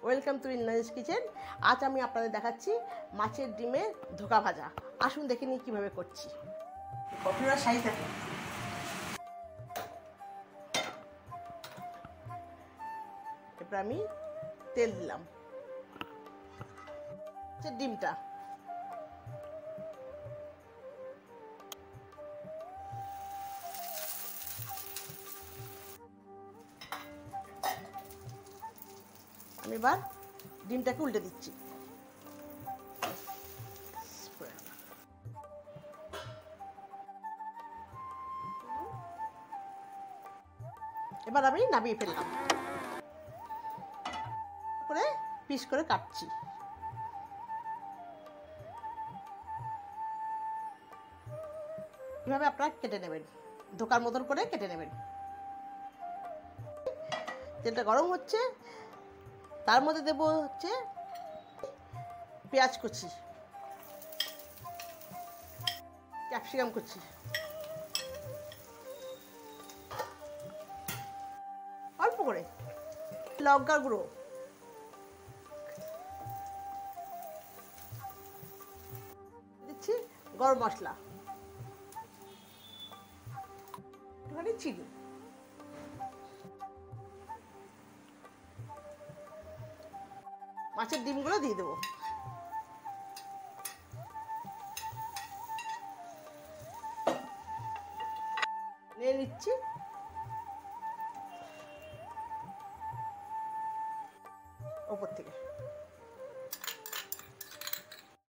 Welcome to Indrani's kitchen. আজ আমি আপনাদের দেখাচ্ছি মাছের ডিমের ধোকা ভাজা। আসুন দেখে নিই কীভাবে করছি। কপিরা সাইজ দেখো। এরপর আমি তেল দিলাম। ডিমটা আমি এবার ডিমটাকে উল্টে দিচ্ছি। এবার আমি নামিয়ে ফেললাম, করে পিস করে কাটছি। এভাবে আপনারা কেটে নেবেন, ধোকার মতন করে কেটে নেবেন। তেলটা গরম হচ্ছে, তার মধ্যে দেব হচ্ছে পেঁয়াজ কুচি, ক্যাপসিকাম কুচি, অল্প করে লঙ্কার গুঁড়ো, দিচ্ছি গরম মশলা, একটুখানি চিনি, মাছের ডিমগুলো দিয়ে দেবো। নিয়ে নিচ্ছি। ওপর থেকে